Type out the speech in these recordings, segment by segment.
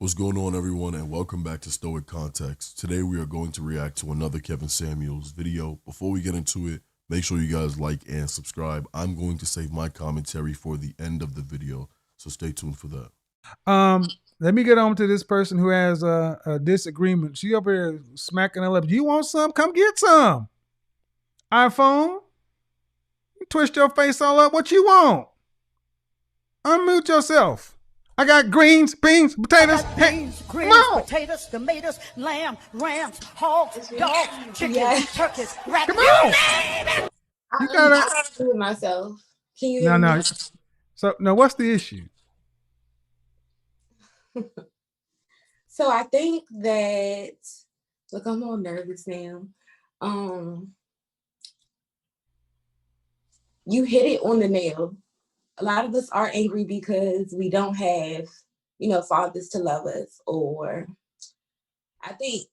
What's going on, everyone, and welcome back to Stoic Context. Today, we are going to react to another Kevin Samuels video. Before we get into it, make sure you guys like and subscribe. I'm going to save my commentary for the end of the video, so stay tuned for that. Let me get on to this person who has a disagreement. She up here smacking her lips. You want some? Come get some. iPhone, you twist your face all up. What you want? Unmute yourself. I got greens, beans, potatoes. Beans, greens, potatoes, tomatoes, lamb, rams, hogs, dogs, chickens, turkeys, rabbits. Come on. You gotta. I do it myself. Can you No, hear me? no. So, no, what's the issue? So I think that, look, I'm all nervous now. You hit it on the nail. A lot of us are angry because we don't have, fathers to love us, or I think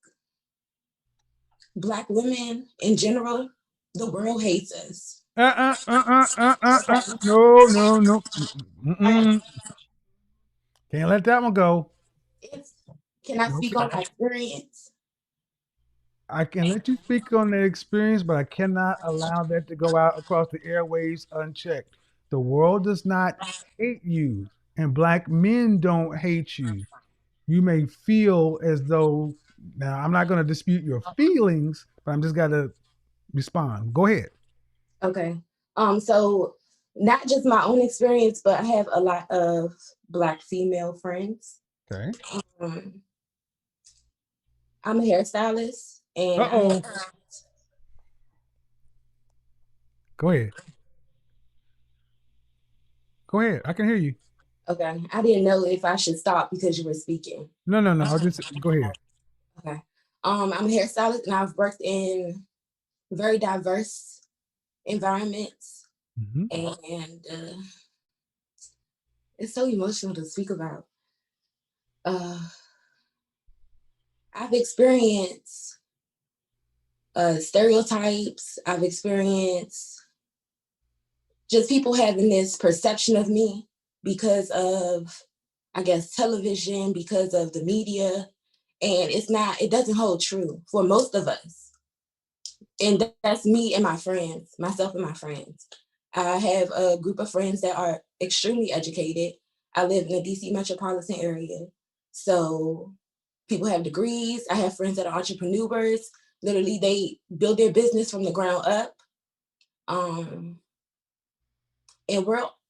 Black women in general, the world hates us. No. Can't let that one go. Can I Nope. speak on my experience? I can let you speak on that experience, but I cannot allow that to go out across the airways unchecked. The world does not hate you, and Black men don't hate you. You may feel as though, now I'm not going to dispute your feelings, but I'm just got to respond. Go ahead. Okay. So not just my own experience, but I have a lot of Black female friends. Okay. Um, I'm a hairstylist, and Uh-oh. Go ahead. Go ahead. I can hear you. okay, I didn't know if I should stop because you were speaking. No. I'll just go ahead. Okay. I'm a hairstylist, and I've worked in very diverse environments, Mm-hmm. and it's so emotional to speak about. I've experienced stereotypes. I've experienced just people having this perception of me because of, I guess, television, because of the media. And it doesn't hold true for most of us. And that's me and my friends, myself and my friends. I have a group of friends that are extremely educated. I live in the DC metropolitan area. So people have degrees. I have friends that are entrepreneurs. Literally, they build their business from the ground up. And a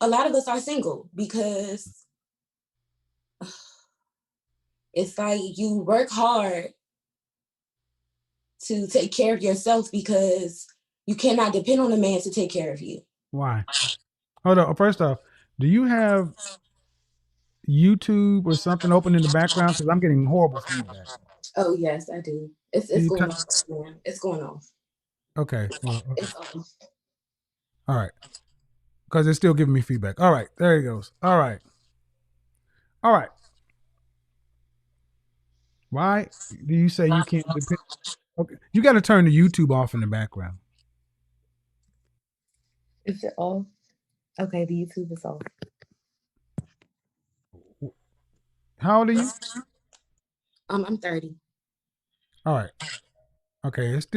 lot of us are single because it's like you work hard to take care of yourself because you cannot depend on a man to take care of you. Why? Hold on. First off, do you have YouTube or something open in the background? Because I'm getting horrible feedback. Oh yes, I do. It's going off, man. It's going off. Okay. Well, okay. It's off. All right. Because it's still giving me feedback. All right. There he goes. All right. All right. Why do you say you can't depend? Okay. You got to turn the YouTube off in the background. Is it off? Okay, the YouTube is off. How old are you? I'm 30. All right. Okay. It's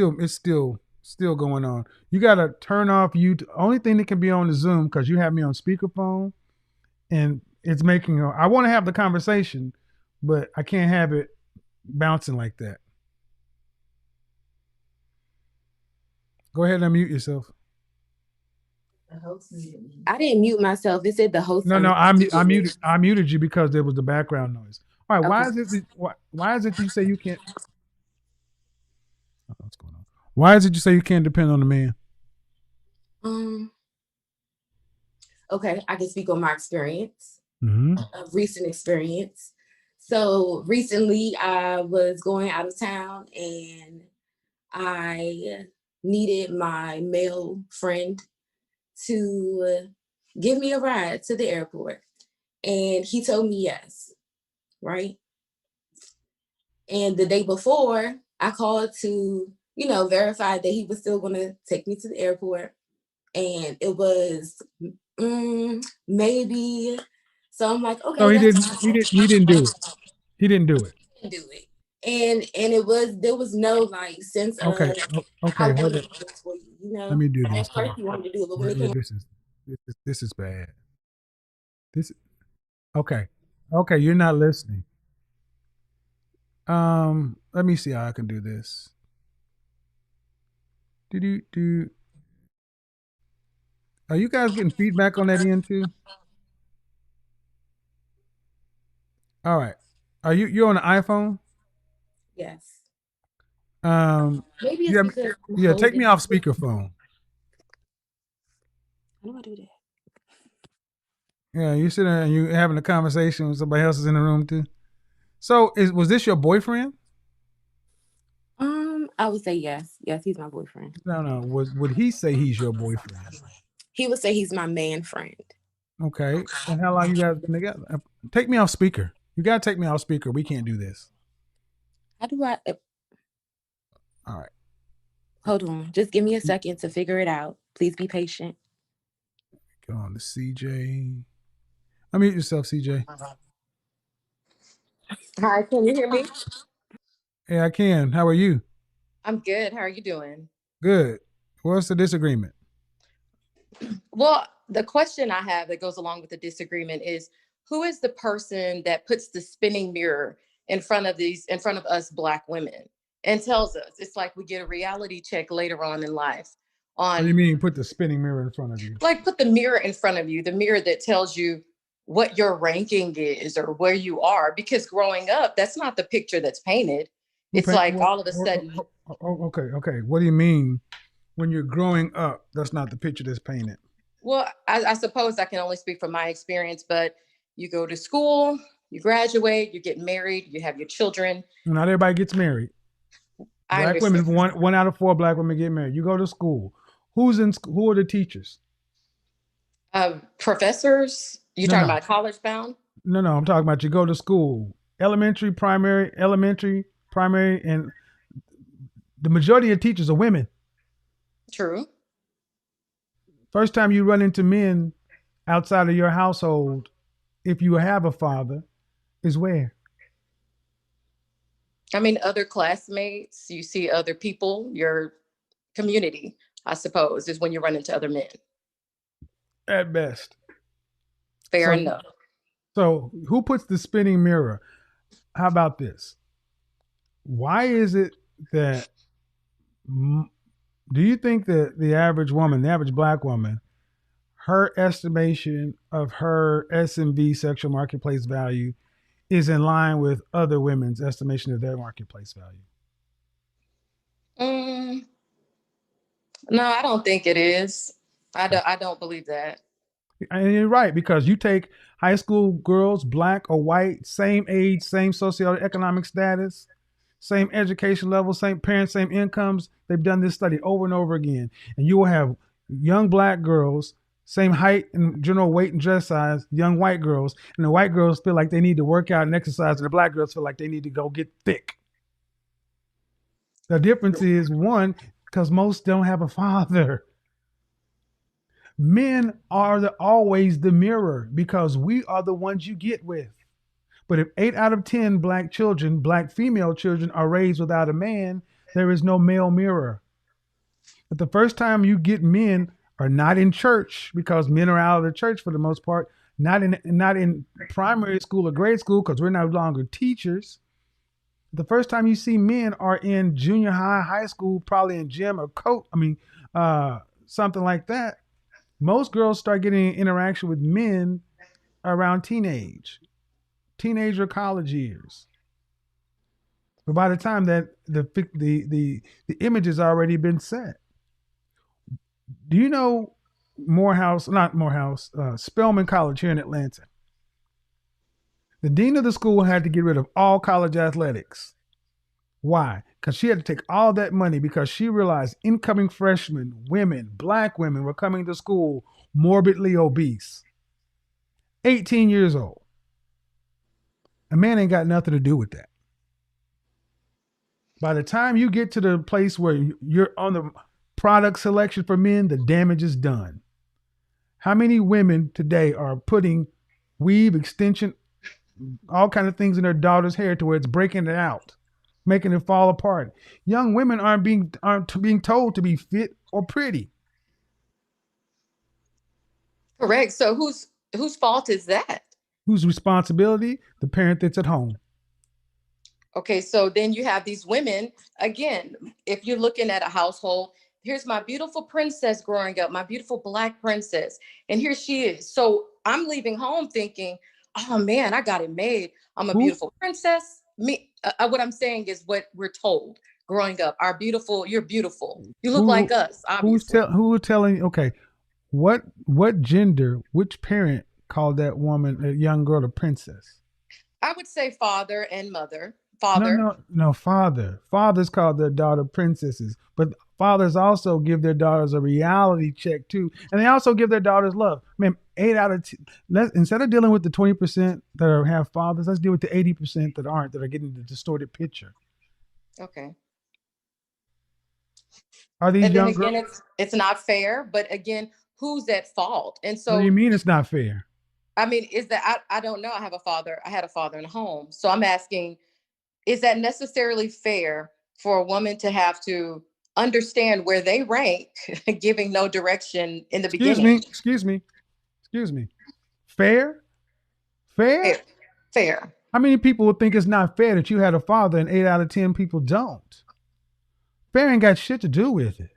still going on. You got to turn off YouTube. Only thing that can be on the Zoom, because you have me on speakerphone and it's making, I want to have the conversation, but I can't have it bouncing like that. Go ahead and mute yourself. I didn't mute myself. It said the host. No, I muted you because there was the background noise. All right, okay. Why is it you say you can't? What's going on? Why is it you say you can't depend on a man? Okay, I can speak on my experience, Mm-hmm. recent experience. So recently, I was going out of town and I needed my male friend to give me a ride to the airport. And he told me yes, right? And the day before, I called to, verify that he was still going to take me to the airport. And it was maybe. So I'm like, okay. So he didn't do it. He didn't do it. He didn't do it. And there was no like sense of Okay. I Okay. want Hold to it. do this for you, you know. Let me do At this too. first he wanted to do it, but when it came This is bad. This okay. Okay, you're not listening. Let me see how I can do this. Do. Are you guys getting feedback on that end too? All right. You're on an iPhone? yes. Um Maybe it's yeah, because I'm yeah, take me holding. off speakerphone. How do I do that? Yeah, you sitting there and you having a conversation with somebody else is in the room too. So was this your boyfriend? I would say yes. Yes, he's my boyfriend. No. Would he say he's your boyfriend? He would say he's my man friend. Okay. And how long you guys been together? Take me off speaker. You gotta take me off speaker. We can't do this. How do I? All right. Hold on. Just give me a second to figure it out. Please be patient. Go on to CJ. Unmute yourself, CJ. Hi, can you hear me? Yeah, I can. How are you? I'm good. How are you doing? Good. What's the disagreement? Well, the question I have that goes along with the disagreement is who is the person that puts the spinning mirror in front of us Black women and tells us it's like we get a reality check later on in life What do you on mean put the spinning mirror in front of you? like put the mirror in front of you, the mirror that tells you what your ranking is or where you are, because growing up, that's not the picture that's painted. It's like all of a sudden. Okay. What do you mean when you're growing up? That's not the picture that's painted. Well, I suppose I can only speak from my experience, but you go to school, you graduate, you get married, you have your children. Not everybody gets married. I Black women, understand. one out of 4 Black women get married. You go to school. Who's in school? Who are the teachers? Professors, you No, talking no, about college bound? no. I'm talking about you go to school. Elementary, primary, and the majority of teachers are women. True. First time you run into men outside of your household, if you have a father, is where? I mean, other classmates, you see other people, your community, I suppose, is when you run into other men. At best. Fair enough. So who puts the spinning mirror? How about this? Why is it that do you think that the average woman, the average Black woman, her estimation of her S&V sexual marketplace value is in line with other women's estimation of their marketplace value? No, I don't think it is. I don't believe that. And you're right, because you take high school girls, Black or white, same age, same socioeconomic status, same education level, same parents, same incomes. They've done this study over and over again. And you will have young Black girls, same height and general weight and dress size, young white girls. And the white girls feel like they need to work out and exercise, and the Black girls feel like they need to go get thick. The difference is one, because most don't have a father. Men are always the mirror because we are the ones you get with. But if 8 out of 10 Black children, Black female children, are raised without a man, there is no male mirror. But the first time you get men are not in church, because men are out of the church for the most part, not in primary school or grade school because we're no longer teachers. The first time you see men are in junior high, high school, probably in gym or something like that. Most girls start getting interaction with men around teenager college years. But by the time that the image has already been set. Do you know Spelman College here in Atlanta? The dean of the school had to get rid of all college athletics. Why? Because she had to take all that money because she realized incoming freshmen, women, Black women, were coming to school morbidly obese. 18 years old. A man ain't got nothing to do with that. By the time you get to the place where you're on the product selection for men, the damage is done. How many women today are putting weave extension all kind of things in their daughter's hair to where it's breaking it out, making it fall apart. Young women aren't being told to be fit or pretty. Correct. So whose fault is that? Whose responsibility? The parent that's at home. Okay, so then you have these women, again, if you're looking at a household, here's my beautiful princess growing up, my beautiful Black princess, and here she is. So I'm leaving home thinking, oh man, I got it made. I'm a Who beautiful princess. What I'm saying is what we're told growing up. Our beautiful, you're beautiful. You look like who us, obviously. who are telling? Okay, what gender? Which parent called that woman, a young girl, a princess? I would say father and mother. No, Father. no, no. Fathers call their daughter princesses, but fathers also give their daughters a reality check too, and they also give their daughters love. Man, 8 out of 10. Instead of dealing with the 20% have fathers, let's deal with the 80% that aren't, that are getting the distorted picture. Okay. Are these And then young again, girls? it's not fair, but again, who's at fault? And What do you so mean it's not fair? I mean, is that I don't know. I had a father in the home. So I'm asking, is that necessarily fair for a woman to have to understand where they rank, giving no direction in the Excuse beginning? me. Excuse me. Excuse me. Fair? Fair? Fair. Fair. How many people would think it's not fair that you had a father and 8 out of 10 people don't? Fair ain't got shit to do with it.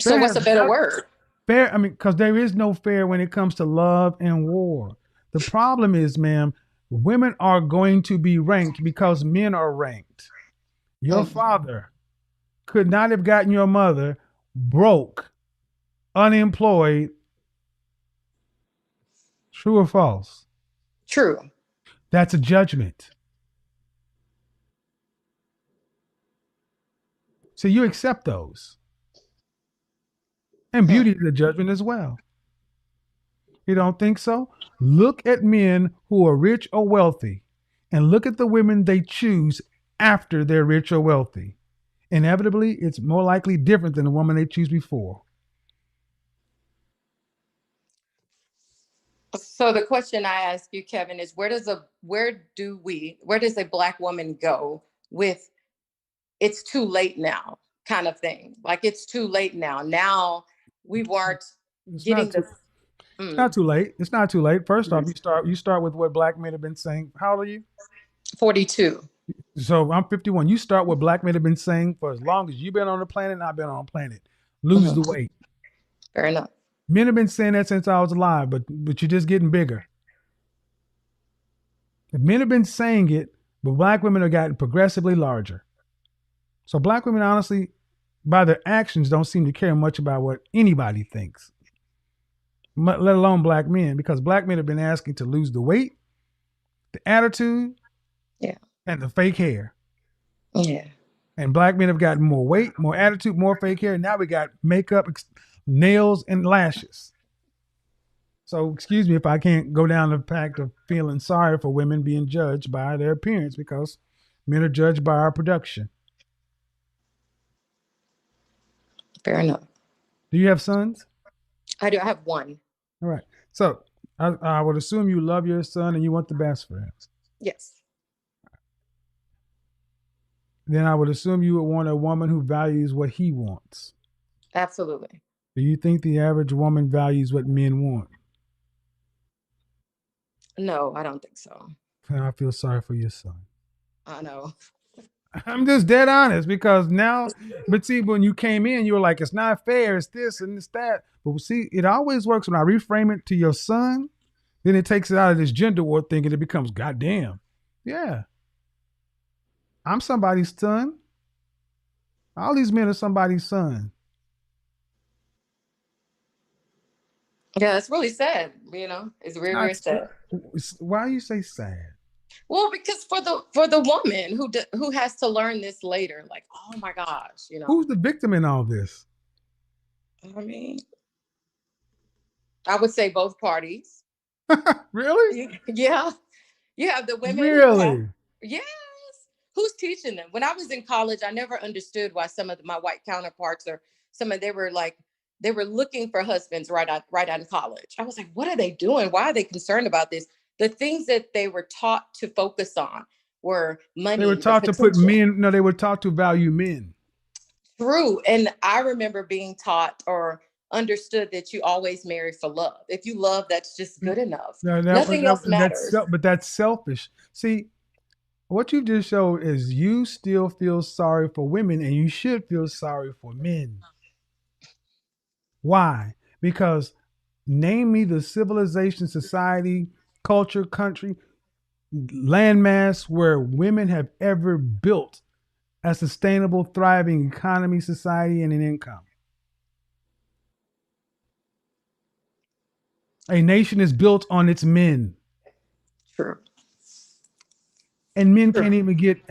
So Fair what's has a better nothing. word? Fair, I mean, because there is no fair when it comes to love and war. The problem is, ma'am, women are going to be ranked because men are ranked. Your Mm, father could not have gotten your mother broke, unemployed. True or false? true. That's a judgment. So you accept those. And Mm. beauty is a judgment as well. You don't think so? Look at men who are rich or wealthy and look at the women they choose after they're rich or wealthy. Inevitably, it's more likely different than the woman they choose before. So the question I ask you, Kevin, is where does a Black woman go with it's too late now kind of thing? Like it's too late now. Now we weren't It's getting not the too it's not too late. It's not too late. First off, mm, you start with what black men have been saying. How old are you? 42. So I'm 51. You start what black men have been saying for as long as you've been on the planet and I've been on the planet. Lose the Mhm. weight. Fair enough. Men have been saying that since I was alive, but you're just getting bigger. The men have been saying it, but black women have gotten progressively larger. So black women, honestly, by their actions, don't seem to care much about what anybody thinks, let alone black men, because black men have been asking to lose the weight, the attitude, Yeah. and the fake hair. Yeah. And black men have gotten more weight, more attitude, more fake hair. Now we got makeup, nails, and lashes. So excuse me if I can't go down the path of feeling sorry for women being judged by their appearance, because men are judged by our production. Fair enough. Do you have sons? I do. I have one. All right. So I would assume you love your son and you want the best for him. Yes. Then I would assume you would want a woman who values what he wants. Absolutely. Do you think the average woman values what men want? No, I don't think so. I feel sorry for your son. I know. I'm just dead honest, because now, but see, when you came in, you were like, it's not fair, it's this and it's that. But see, it always works when I reframe it to your son, then it takes it out of this gender war thing and it becomes, goddamn, yeah, I'm somebody's son. All these men are somebody's son. Yeah, it's really sad. It's It's very, not, very sad. why you say sad? Well, because for the woman who has to learn this later, like, oh my gosh, Who's the victim in all this? I mean, I would say both parties. Really? Yeah, you have the women who have, Really? yes. Who's teaching them? When I was in college, I never understood why some of my white counterparts or they were like they were looking for husbands right out in college. I was like, what are they doing? Why are they concerned about this? The things that they were taught to focus on were money. They were taught to put men. No, they were taught to value men. True. And I remember being taught or understood that you always marry for love. If you love, that's just good enough. Nothing else matters. But that's selfish. See, what you just showed is you still feel sorry for women, and you should feel sorry for men. Why? Because name me the civilization, society, culture, country, landmass where women have ever built a sustainable, thriving economy, society, and an income. A nation is built on its men. True. And men can't even get,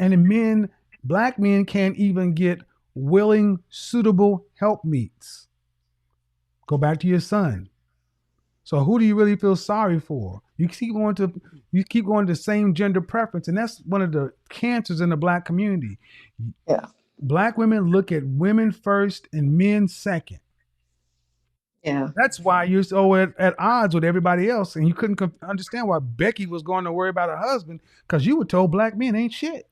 black men can't even get willing, suitable helpmeets. Go back to your son. So who do you really feel sorry for? You keep going to same gender preference, and that's one of the cancers in the black community. Yeah. Black women look at women first and men second. Yeah. That's why you're so at odds with everybody else, and you couldn't understand why Becky was going to worry about her husband, because you were told black men ain't shit.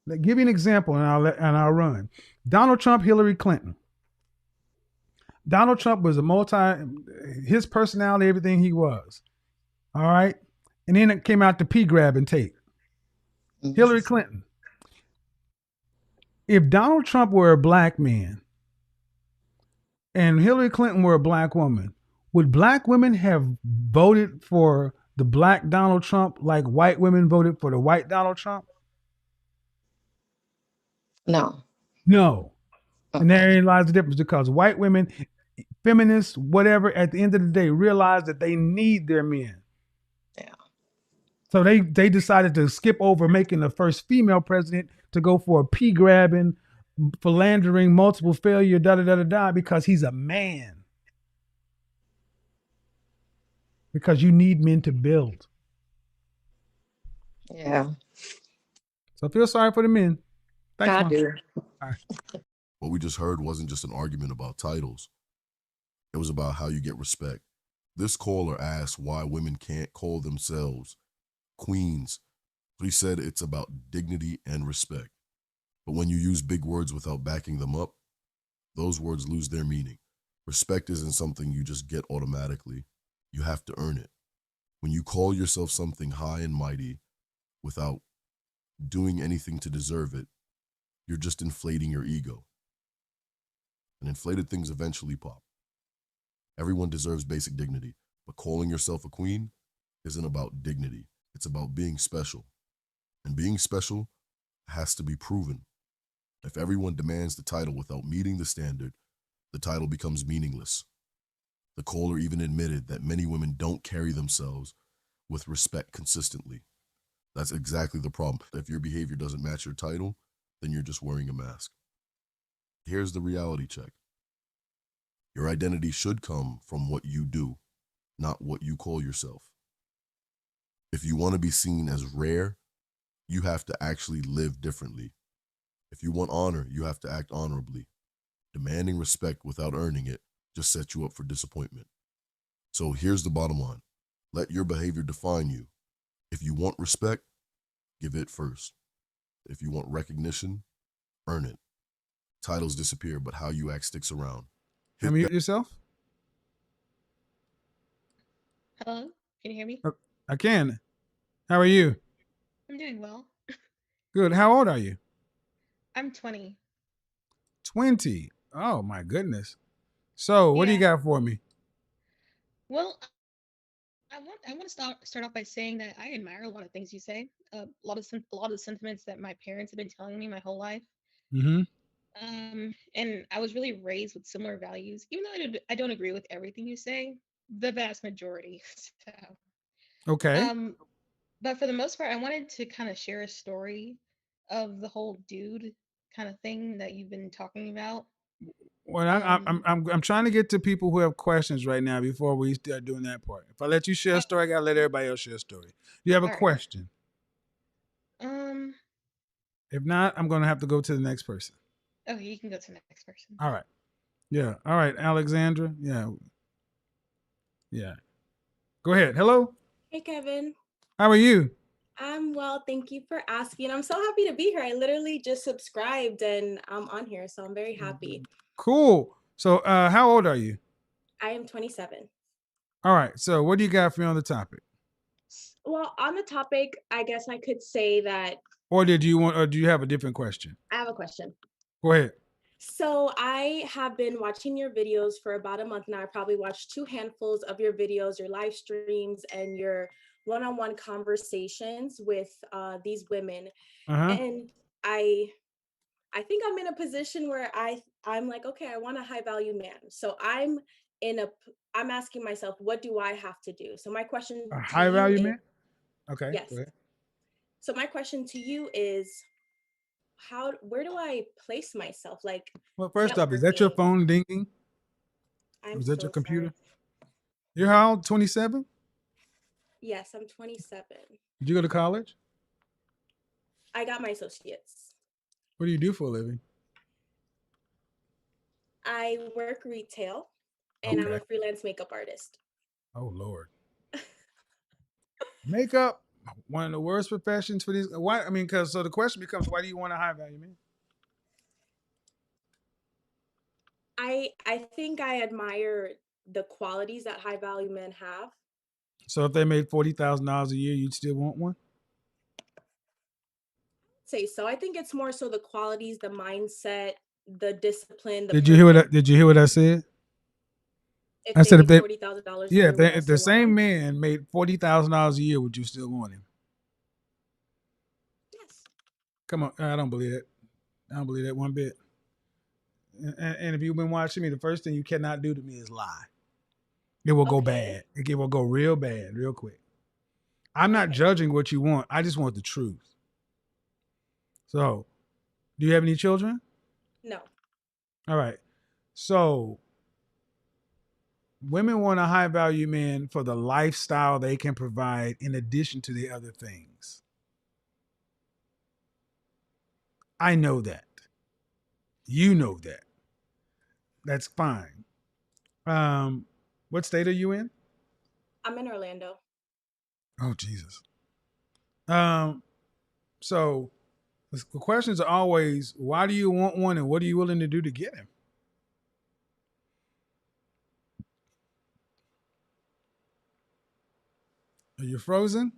Let give you an example, and I'll run. Donald Trump, Hillary Clinton. Donald Trump was his personality, everything he was. All right. And then it came out the pee grabbing tape. Mm-hmm. Hillary Clinton. If Donald Trump were a black man and Hillary Clinton were a black woman, would black women have voted for the black Donald Trump like white women voted for the white Donald Trump? No. No. Okay. And therein lies the difference, because white women, feminists, whatever, at the end of the day, realize that they need their men. Yeah. So they decided to skip over making the first female president to go for a pee grabbing, philandering, multiple failure, because he's a man. Because you need men to build. Yeah. So I feel sorry for the men. Thanks, I do. Right. What we just heard wasn't just an argument about titles. It was about how you get respect. This caller asked why women can't call themselves queens, but he said it's about dignity and respect. But when you use big words without backing them up, those words lose their meaning. Respect isn't something you just get automatically. You have to earn it. When you call yourself something high and mighty without doing anything to deserve it, you're just inflating your ego. And inflated things eventually pop. Everyone deserves basic dignity, but calling yourself a queen isn't about dignity. It's about being special. And being special has to be proven. If everyone demands the title without meeting the standard, the title becomes meaningless. The caller even admitted that many women don't carry themselves with respect consistently. That's exactly the problem. If your behavior doesn't match your title, then you're just wearing a mask. Here's the reality check. Your identity should come from what you do, not what you call yourself. If you want to be seen as rare, you have to actually live differently. If you want honor, you have to act honorably. Demanding respect without earning it just sets you up for disappointment. So here's the bottom line. Let your behavior define you. If you want respect, give it first. If you want recognition, earn it. Titles disappear, but how you act sticks around. Unmute yourself. Hello, can you hear me? I can. How are you? I'm doing well. Good. How old are you? I'm 20. 20. Oh my goodness. So what do you got for me? Well, I want to start off by saying that I admire a lot of things you say. A lot of the sentiments that my parents have been telling me my whole life. Mm-hmm. And I was really raised with similar values, even though I don't agree with everything you say, the vast majority. So, okay. But for the most part, I wanted to kind of share a story of the whole dude kind of thing that you've been talking about. Well, I'm trying to get to people who have questions right now before we start doing that part. If I let you share a story, I gotta let everybody else share a story. Do you have a question? Right. If not, I'm gonna have to go to the next person. Okay, you can go to the next person. All right. Yeah. All right, Alexandra. Yeah. Yeah. Go ahead. Hello. Hey, Kevin. How are you? I'm well. Thank you for asking. I'm so happy to be here. I literally just subscribed and I'm on here, so I'm very happy. Cool. So, how old are you? I am 27. All right. So, what do you got for me on the topic? Well, on the topic, I guess I could say that Or did you want, or do you have a different question? I have a question. Go ahead. So, I have been watching your videos for about a month now. I probably watched two handfuls of your videos, your live streams, and your one-on-one conversations with these women. Uh huh. And I think I'm in a position where I'm like, okay, I want a high value man. So I'm asking myself, what do I have to do? So my question A to high you value is, man. Okay. Go yes. ahead. So my question to you is, where do I place myself? Like Well, first off, is that your networking. phone dinging? Or I'm is that your so computer? sorry. You're how old? 27? Yes, I'm 27. Did you go to college? I got my associates. What do you do for a living? I work retail and I'm Okay. a freelance makeup artist. Oh Lord. Makeup, one of the worst professions for these. Why? I mean, because so the question becomes, why do you want a high value man? I think I admire the qualities that high value men have. So if they made $40,000 a year, you'd still want one? Say so. I think it's more so the qualities, the mindset, the discipline, the Did you hear what? purpose. Did you hear what I said? If I they said if make they, $40,000 a yeah, year, would I if the still want same them? man made $40,000 a year, would you still want him? Yes. Come on, I don't believe it. I don't believe that one bit. And if you've been watching me, the first thing you cannot do to me is lie. It will go Okay. bad. It will go real bad, real quick. I'm not Okay. judging what you want. I just want the truth. So, do you have any children? No. All right. So, women want a high value man for the lifestyle they can provide in addition to the other things. I know that. You know that. That's fine. Um, what state are you in? I'm in Orlando. Oh Jesus. Um, so the questions are always, why do you want one, and what are you willing to do to get him? Are you frozen?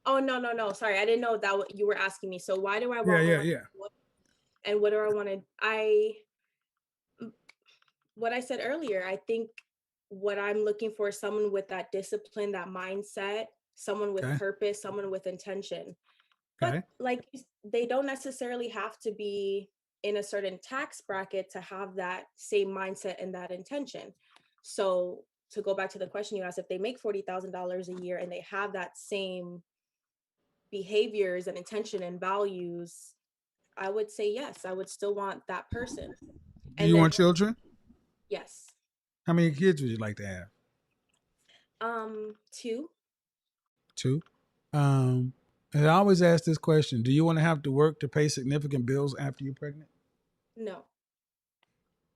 Oh no, no, no. Sorry. I didn't know that what you were asking me. So why do I Yeah, want yeah, one? yeah. And what do I want to what I said earlier, I think what I'm looking for is someone with that discipline, that mindset, someone with Okay. purpose, someone with intention. But Okay. like they don't necessarily have to be in a certain tax bracket to have that same mindset and that intention. So to go back to the question you asked, if they make $40,000 a year and they have that same behaviors and intention and values, I would say yes, I would still want that person. Do And you then want children? yes, How many kids would you like to have? two, Two. Um, and I always ask this question: do you want to have to work to pay significant bills after you're pregnant? no,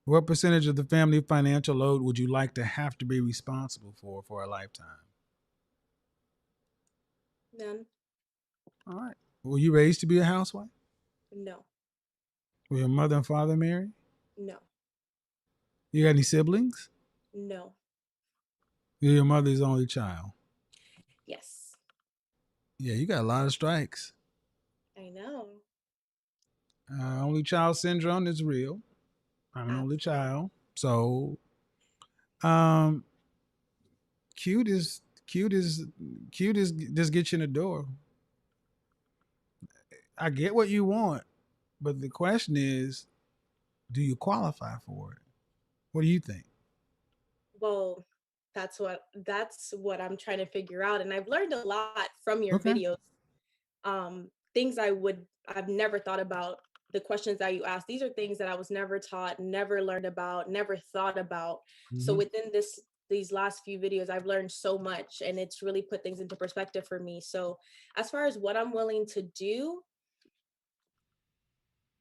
What percentage of the family financial load would you like to have to be responsible for a lifetime? none, All right. Were you raised to be a housewife? no, Were your mother and father married? no, You got any siblings? no, You're your mother's only child. yes, Yeah, you got a lot of strikes. I know. Only child syndrome is real. I'm an only Absolutely. child. So, um, cute is cute is cute is just get you in the door. I get what you want, but the question is, do you qualify for it? What do you think? Well, that's what I'm trying to figure out. And I've learned a lot from your Okay. videos. Things I've never thought about, the questions that you asked. These are things that I was never taught, never learned about, never thought about. So Mm-hmm. within these last few videos, I've learned so much and it's really put things into perspective for me. So as far as what I'm willing to do,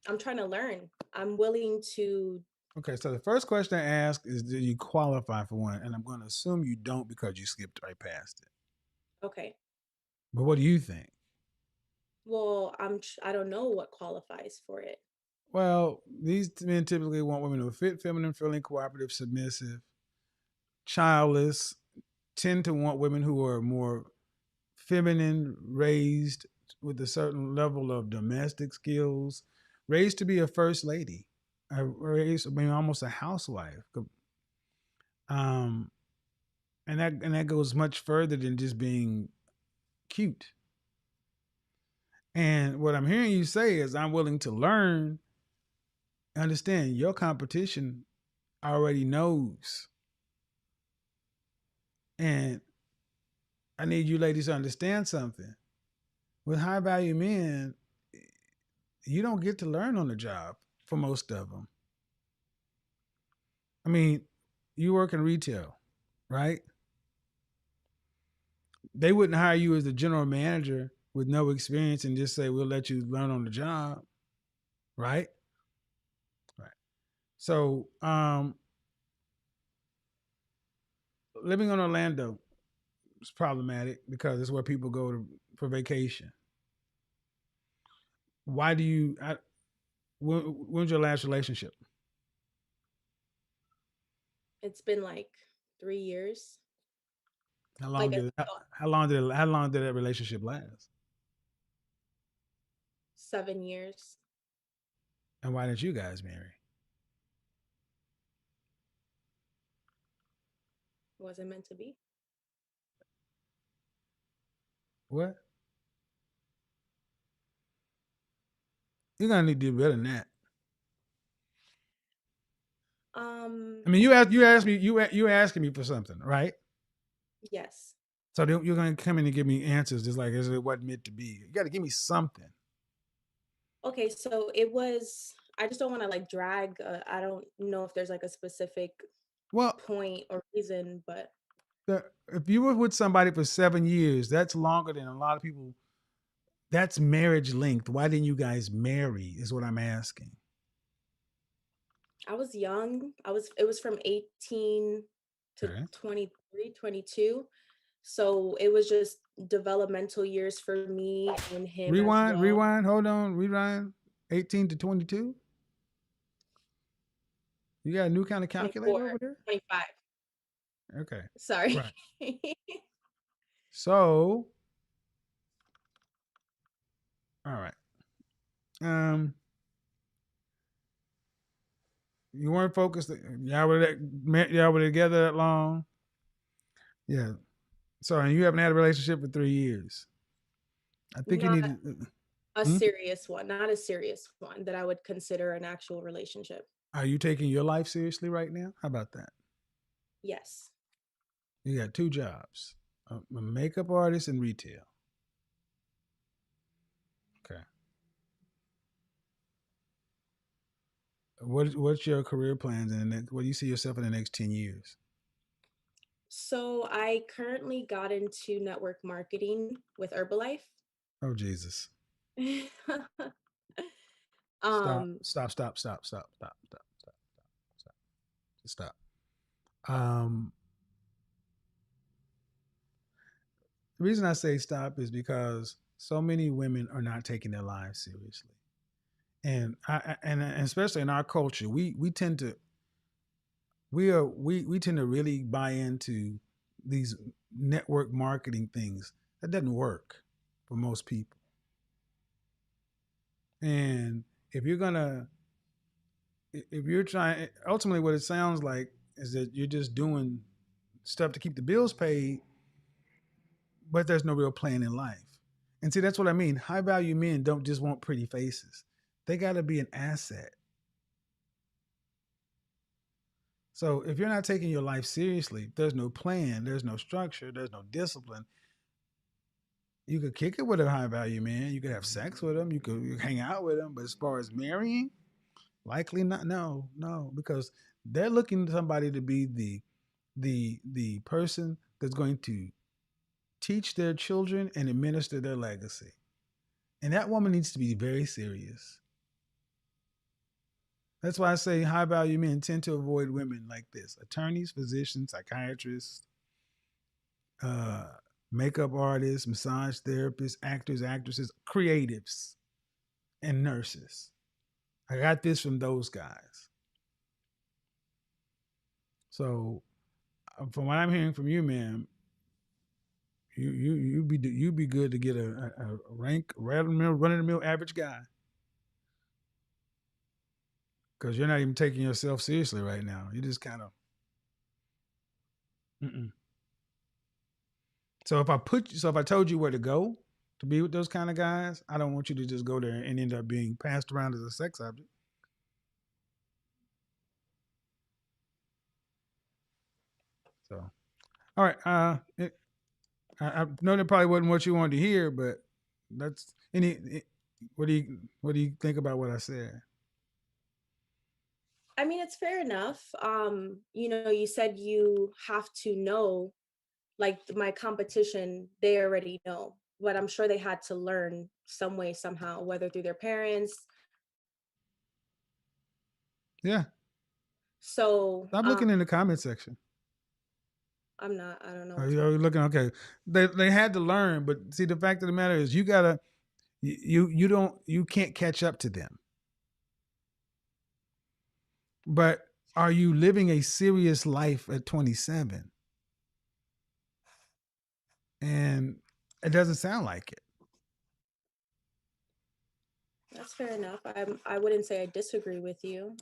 I'm trying to learn. I'm willing to Okay, so the first question I ask is, do you qualify for one? And I'm going to assume you don't because you skipped right past it. Okay. But what do you think? Well, I don't know what qualifies for it. Well, these men typically want women who are fit, feminine, feeling, cooperative, submissive, childless, tend to want women who are more feminine, raised with a certain level of domestic skills, raised to be a first lady, raised, I mean, almost a housewife. Um, and that goes much further than just being cute. And what I'm hearing you say is, I'm willing to learn. Understand your competition already knows, and I need you ladies to understand something. With high value men, you don't get to learn on the job for most of them. I mean, you work in retail, right? They wouldn't hire you as the general manager with no experience and just say, we'll let you learn on the job, right? Right. So, living in Orlando is problematic because it's where people go for vacation. Why do you, when's your last relationship? It's been like 3 years. How long Like did how long did that relationship last? 7 years. And why didn't you guys marry? Wasn't meant to be. What? You're gonna need to do better than that. I mean, you asked me you asking me for something, right? Yes. So you're gonna come in and give me answers just like as it wasn't meant to be. You got to give me something. Okay, so it was. I just don't want to like drag. I don't know if there's like a specific Well, point or reason, but if you were with somebody for 7 years, that's longer than a lot of people. That's marriage length. Why didn't you guys marry? Is what I'm asking. I was young. It was from 18 to Okay. 23, 22. So it was just developmental years for me and him as Rewind, well. rewind. Hold on, rewind. 18 to 22. You got a new kind of 24, calculator over there? 25. Okay. Sorry. Right. So, all right. Um, you weren't focused. Y'all were together that long. Yeah. So, and you haven't had a relationship for 3 years. I think you Not need to. a Hmm? serious one, not a serious one that I would consider an actual relationship. Are you taking your life seriously right now? How about that? Yes. You got two jobs: a makeup artist and retail. Okay. What's your career plans in the next? What do you see yourself in the next 10 years? So I currently got into network marketing with Herbalife. Oh Jesus! Stop! um Stop! Stop! Stop! Stop! Stop! Stop! Stop! Stop! Stop! Um, the reason I say stop is because so many women are not taking their lives seriously, and and especially in our culture, we tend to we tend to really buy into these network marketing things. That doesn't work for most people. And if you're gonna if you're trying, ultimately what it sounds like is that you're just doing stuff to keep the bills paid, but there's no real plan in life. And see, that's what I mean. High value men don't just want pretty faces. They got to be an asset. So if you're not taking your life seriously, there's no plan, there's no structure, there's no discipline. You could kick it with a high value man. You could have sex with him. You could hang out with him. But as far as marrying, likely not. No, no, because they're looking to somebody to be the person that's going to teach their children and administer their legacy. And that woman needs to be very serious. That's why I say high value men tend to avoid women like this: attorneys, physicians, psychiatrists, uh, makeup artists, massage therapists, actors, actresses, creatives, and nurses. I got this from those guys. So, from what I'm hearing from you, ma'am, you be good to get a rank run of the mill average guy, because you're not even taking yourself seriously right now. You just kind of. Mm-mm. So if I told you where to go to be with those kind of guys, I don't want you to just go there and end up being passed around as a sex object. So, all right. I know that probably wasn't what you wanted to hear, but that's what do you think about what I said? I mean, it's fair enough. You said you have to know, like my competition, they already know, but I'm sure they had to learn some way, somehow, whether through their parents. Yeah. So Stop looking in the comment section. I don't know. Are you looking? Okay. They had to learn, but see, the fact of the matter is you can't catch up to them. But are you living a serious life at 27? And it doesn't sound like it. That's fair enough. I wouldn't say I disagree with you.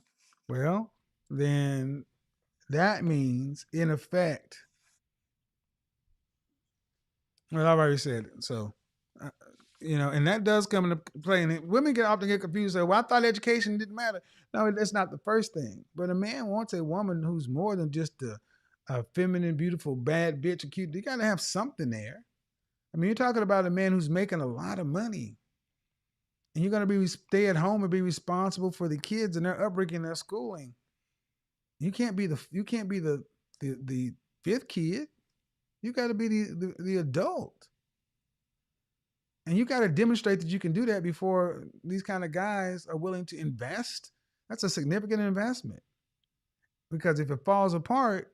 Well, then that means, in effect, well, I've already said it. So, uh, and that does come into play. And women often get confused. Say, well, I thought education didn't matter. No, that's not the first thing. But a man wants a woman who's more than just a feminine, beautiful, bad bitch, and cute. You got to have something there. I mean, you're talking about a man who's making a lot of money, and you're going to be stay at home and be responsible for the kids and their upbringing, their schooling. You can't be the fifth kid. You got to be the adult, and you got to demonstrate that you can do that before these kind of guys are willing to invest. That's a significant investment, because if it falls apart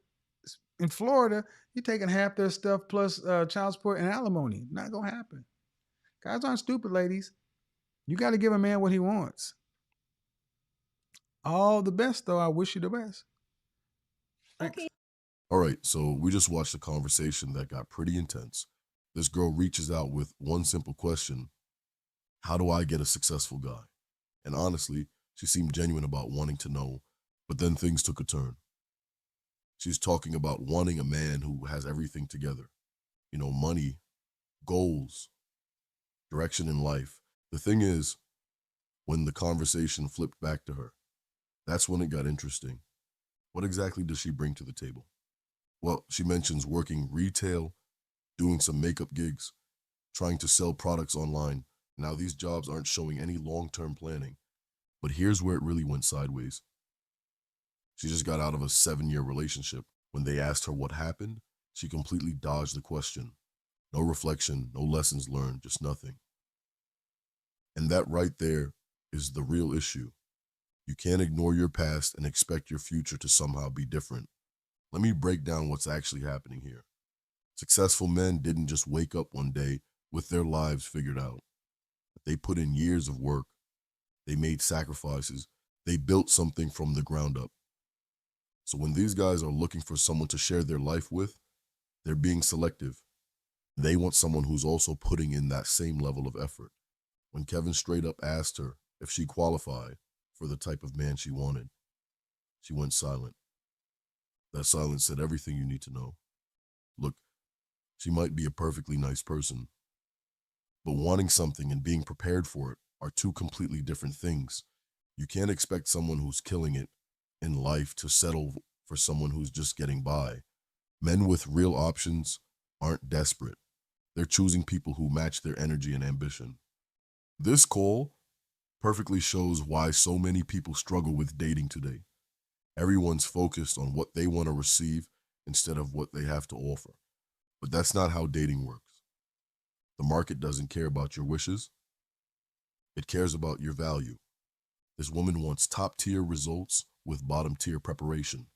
in Florida, you're taking half their stuff plus child support and alimony. Not gonna happen. Guys aren't stupid, ladies. You got to give a man what he wants. All the best, though. I wish you the best. Thanks. Okay. All right, so we just watched a conversation that got pretty intense. This girl reaches out with one simple question: how do I get a successful guy? And honestly, she seemed genuine about wanting to know, but then things took a turn. She's talking about wanting a man who has everything together. Money, goals, direction in life. The thing is, when the conversation flipped back to her, that's when it got interesting. What exactly does she bring to the table? Well, she mentions working retail, doing some makeup gigs, trying to sell products online. Now, these jobs aren't showing any long-term planning, but here's where it really went sideways. She just got out of a 7-year relationship. When they asked her what happened, she completely dodged the question. No reflection, no lessons learned, just nothing. And that right there is the real issue. You can't ignore your past and expect your future to somehow be different. Let me break down what's actually happening here. Successful men didn't just wake up one day with their lives figured out. They put in years of work. They made sacrifices. They built something from the ground up. So when these guys are looking for someone to share their life with, they're being selective. They want someone who's also putting in that same level of effort. When Kevin straight up asked her if she qualified for the type of man she wanted, she went silent. That silence said everything you need to know. Look, she might be a perfectly nice person, but wanting something and being prepared for it are two completely different things. You can't expect someone who's killing it in life to settle for someone who's just getting by. Men with real options aren't desperate. They're choosing people who match their energy and ambition. This call perfectly shows why so many people struggle with dating today. Everyone's focused on what they want to receive instead of what they have to offer. But that's not how dating works. The market doesn't care about your wishes. It cares about your value. This woman wants top tier results with bottom tier preparation.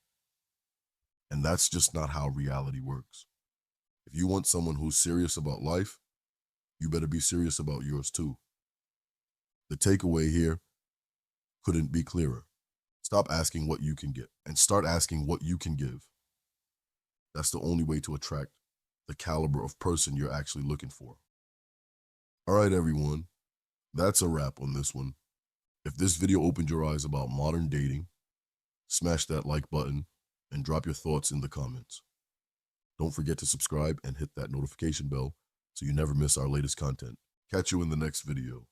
And that's just not how reality works. If you want someone who's serious about life, you better be serious about yours too. The takeaway here couldn't be clearer. Stop asking what you can get and start asking what you can give. That's the only way to attract the caliber of person you're actually looking for. All right, everyone. That's a wrap on this one. If this video opened your eyes about modern dating, smash that like button and drop your thoughts in the comments. Don't forget to subscribe and hit that notification bell so you never miss our latest content. Catch you in the next video.